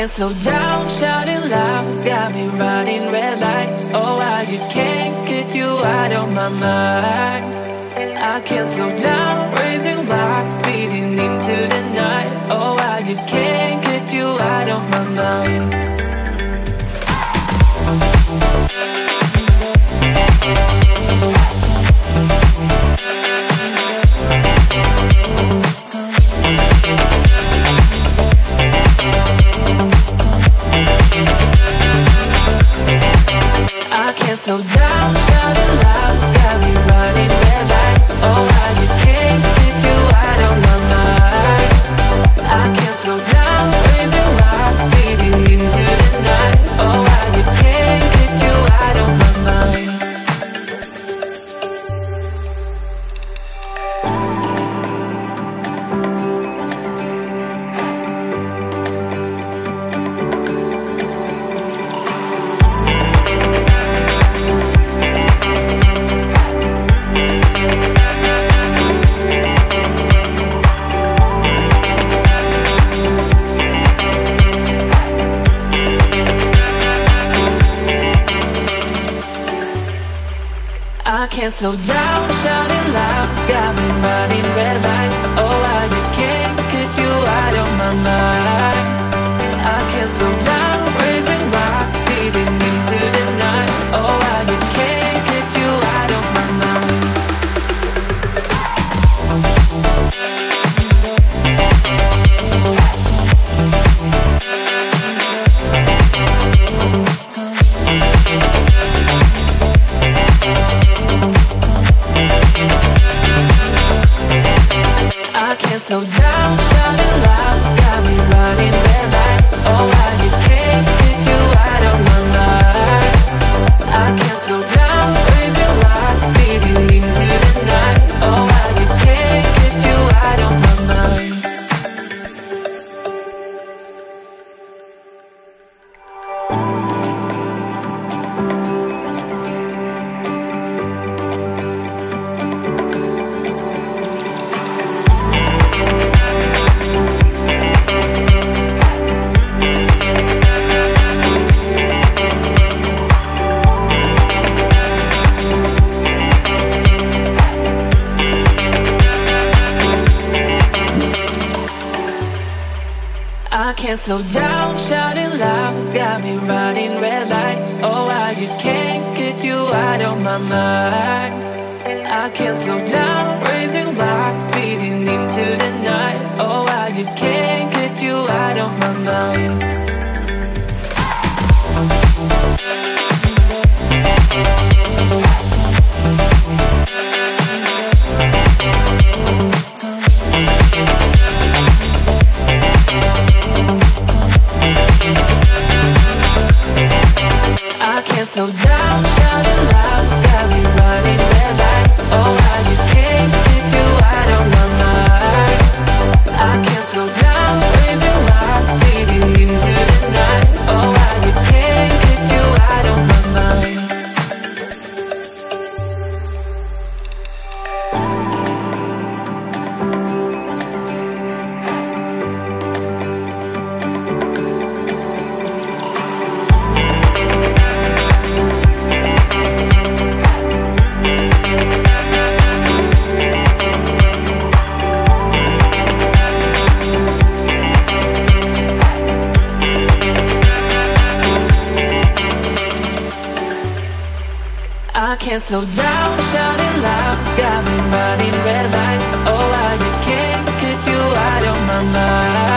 can't slow down, shouting loud, got me running red lights. Oh, I just can't get you out of my mind. I can't slow down, raising rocks, speeding into the night. Oh, I just can't get you out of my mind. I can't slow down, shouting loud, got me running red lights. Oh, I just can't get you out of my mind. I can't slow down, raising rocks, speeding into the night. Oh, I just can't get you out of my mind. I can't slow down, shouting loud, got me running red lights. Oh, I just can't get you out of my mind. I can't slow down, raising rocks, speeding into the night. Oh, I just can't get you out of my mind. I can't slow down, shouting loud, got me running red lights. Oh, I just can't get you out of my mind. I can't slow down, raising rocks, speeding into the night. Oh, I just can't get you out of my mind. I can't slow down, shouting loud, got me running red lights. Oh, I just can't get you out of my mind. I can't slow down, raising rocks, speeding into the night. Oh, I just can't get you out of my mind. I can't slow down, shouting loud, got me running red lights. Oh, I just can't get you out of my mind. I can't slow down, raising rocks, speeding into the night. Oh, I just can't get you out of my mind. I can't slow down, shouting loud, got me running red lights. Oh, I just can't get you out of my mind.